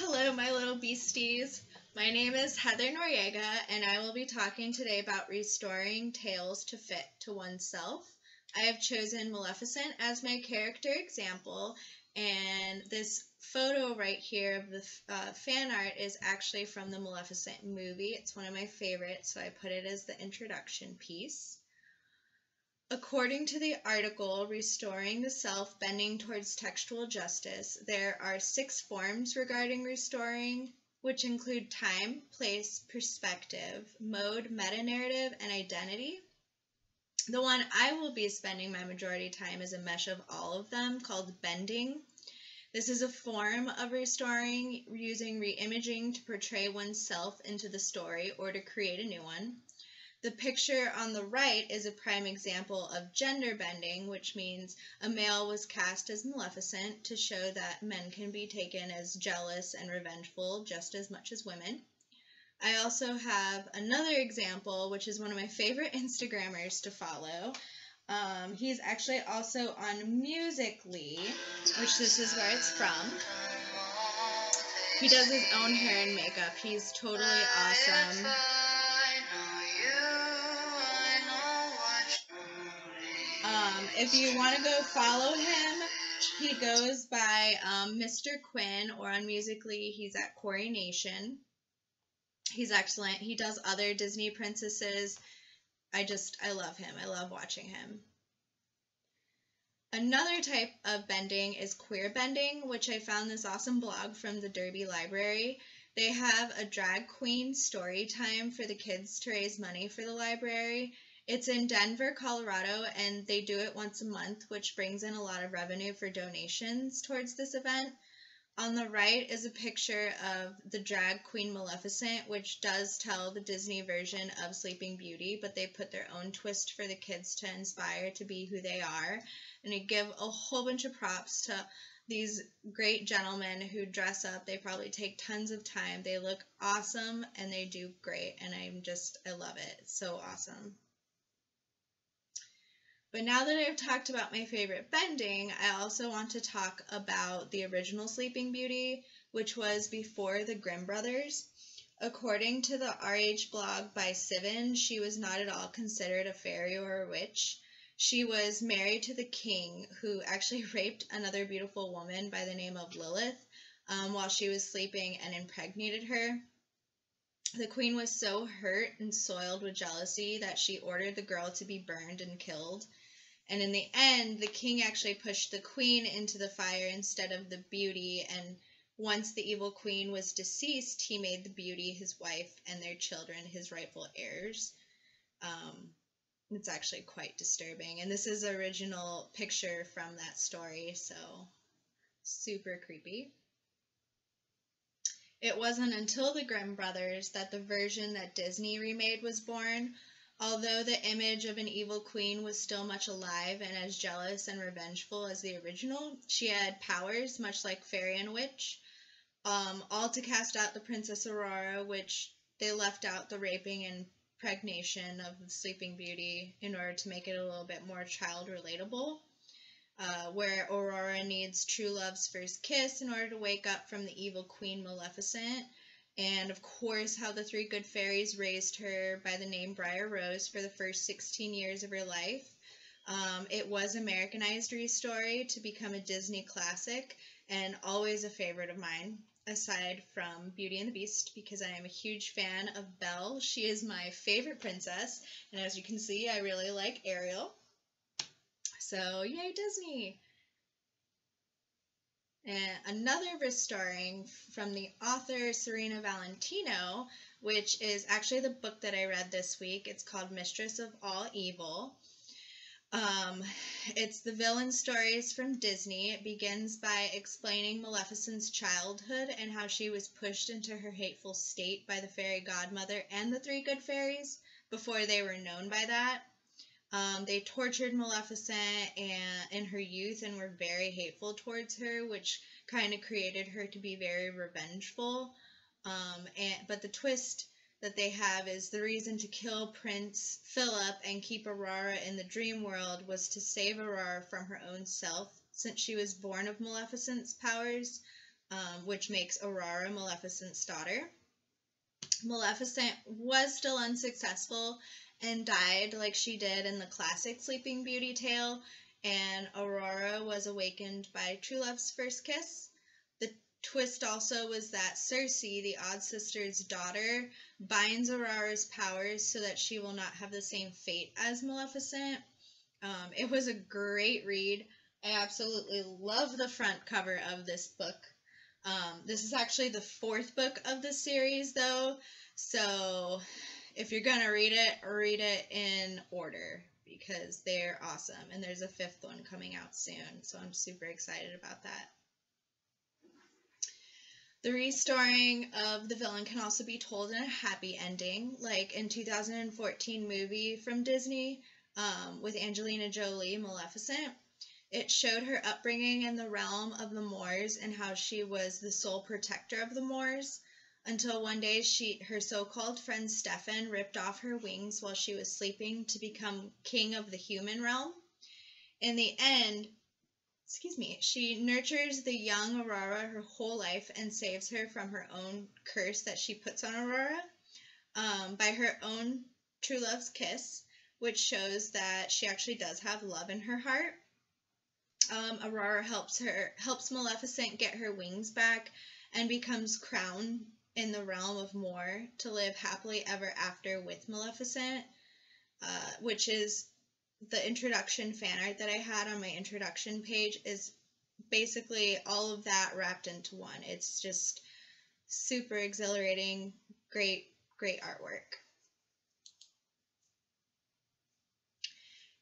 Hello, my little beasties. My name is Heather Noriega, and I will be talking today about restoring tales to fit to oneself. I have chosen Maleficent as my character example, and this photo right here of the fan art is actually from the Maleficent movie. It's one of my favorites, so I put it as the introduction piece. According to the article, Restoring the Self, Bending Towards Textual Justice, there are 6 forms regarding restoring, which include time, place, perspective, mode, meta-narrative, and identity. The one I will be spending my majority time is a mesh of all of them called bending. This is a form of restoring using reimaging to portray oneself into the story or to create a new one. The picture on the right is a prime example of gender bending, which means a male was cast as Maleficent to show that men can be taken as jealous and revengeful just as much as women. I also have another example, which is one of my favorite Instagrammers to follow. He's actually also on Musical.ly, which this is where it's from. He does his own hair and makeup. He's totally awesome. If you want to go follow him, he goes by Mr. Quinn, or on Musical.ly, he's at Corey Nation. He's excellent. He does other Disney princesses. I love him. I love watching him. Another type of bending is queer bending, which I found this awesome blog from the Derby Library. They have a drag queen story time for the kids to raise money for the library. It's in Denver, Colorado, and they do it once a month, which brings in a lot of revenue for donations towards this event. On the right is a picture of the drag queen Maleficent, which does tell the Disney version of Sleeping Beauty, but they put their own twist for the kids to inspire to be who they are. And I give a whole bunch of props to these great gentlemen who dress up. They probably take tons of time. They look awesome, and they do great, and I love it. It's so awesome. But now that I've talked about my favorite bending, I also want to talk about the original Sleeping Beauty, which was before the Grimm brothers. According to the RH blog by Sivan, she was not at all considered a fairy or a witch. She was married to the king, who actually raped another beautiful woman by the name of Lilith while she was sleeping and impregnated her. The queen was so hurt and soiled with jealousy that she ordered the girl to be burned and killed. And in the end, the king actually pushed the queen into the fire instead of the beauty, and once the evil queen was deceased, he made the beauty his wife and their children his rightful heirs. It's actually quite disturbing. And this is the original picture from that story, so super creepy. It wasn't until the Grimm brothers that the version that Disney remade was born. Although the image of an evil queen was still much alive and as jealous and revengeful as the original, she had powers much like fairy and witch, all to cast out the Princess Aurora, which they left out the raping and impregnation of the Sleeping Beauty in order to make it a little bit more child relatable, where Aurora needs true love's first kiss in order to wake up from the evil queen Maleficent. And, of course, how the 3 good fairies raised her by the name Briar Rose for the first 16 years of her life. It was Americanized restory to become a Disney classic, and always a favorite of mine, aside from Beauty and the Beast, because I am a huge fan of Belle. She is my favorite princess, and as you can see, I really like Ariel. So, yay, Disney! And another restoring from the author Serena Valentino, which is actually the book that I read this week. It's called Mistress of All Evil. It's the villain stories from Disney. It begins by explaining Maleficent's childhood and how she was pushed into her hateful state by the fairy godmother and the 3 good fairies before they were known by that. They tortured Maleficent in her youth and were very hateful towards her, which kind of created her to be very revengeful. But the twist that they have is the reason to kill Prince Philip and keep Aurora in the dream world was to save Aurora from her own self, since she was born of Maleficent's powers. which makes Aurora Maleficent's daughter. Maleficent was still unsuccessful and died like she did in the classic Sleeping Beauty tale, and Aurora was awakened by true love's first kiss. The twist also was that Circe, the Odd Sister's daughter, binds Aurora's powers so that she will not have the same fate as Maleficent. It was a great read. I absolutely love the front cover of this book. This is actually the 4th book of the series, though, so if you're going to read it in order, because they're awesome, and there's a 5th one coming out soon, so I'm super excited about that. The restoring of the villain can also be told in a happy ending, like in 2014 movie from Disney with Angelina Jolie, Maleficent. It showed her upbringing in the realm of the Moors and how she was the sole protector of the Moors, until one day her so-called friend Stefan ripped off her wings while she was sleeping to become king of the human realm. In the end, she nurtures the young Aurora her whole life and saves her from her own curse that she puts on Aurora by her own true love's kiss, which shows that she actually does have love in her heart. Aurora helps Maleficent get her wings back and becomes crowned in the realm of Moor to live happily ever after with Maleficent, which is the introduction fan art that I had on my introduction page is basically all of that wrapped into one. It's just super exhilarating, great artwork.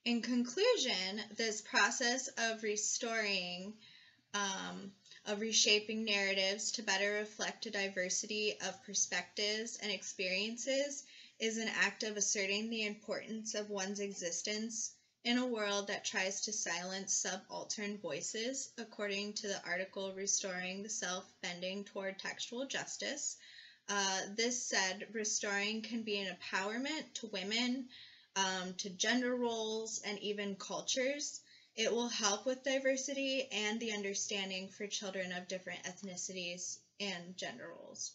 In conclusion, this process of reshaping narratives to better reflect a diversity of perspectives and experiences is an act of asserting the importance of one's existence in a world that tries to silence subaltern voices, according to the article Restoring the Self, Bending Toward Textual Justice. This said, restoring can be an empowerment to women, to gender roles, and even cultures. It will help with diversity and the understanding for children of different ethnicities and gender roles.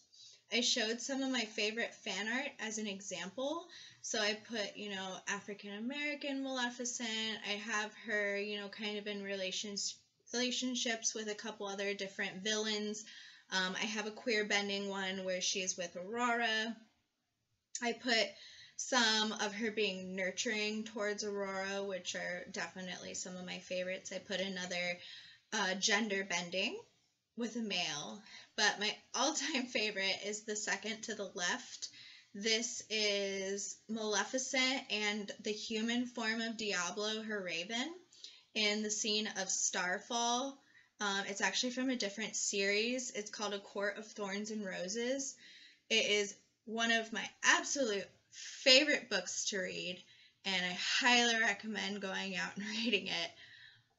I showed some of my favorite fan art as an example. So I put, African American Maleficent. I have her, kind of in relationships with a couple other different villains. I have a queer bending one where she's with Aurora. I put some of her being nurturing towards Aurora, which are definitely some of my favorites. I put another gender bending with a male, but my all-time favorite is the second to the left. This is Maleficent and the human form of Diablo, her raven, in the scene of Starfall. It's actually from a different series. It's called A Court of Thorns and Roses. It is one of my absolute favorite books to read, and I highly recommend going out and reading it.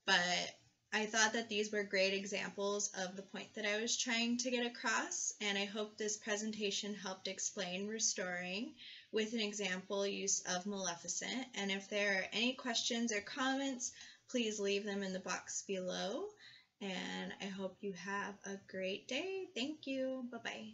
But I thought that these were great examples of the point that I was trying to get across, and I hope this presentation helped explain restoring with an example use of Maleficent. And if there are any questions or comments, please leave them in the box below. And I hope you have a great day. Thank you. Bye-bye.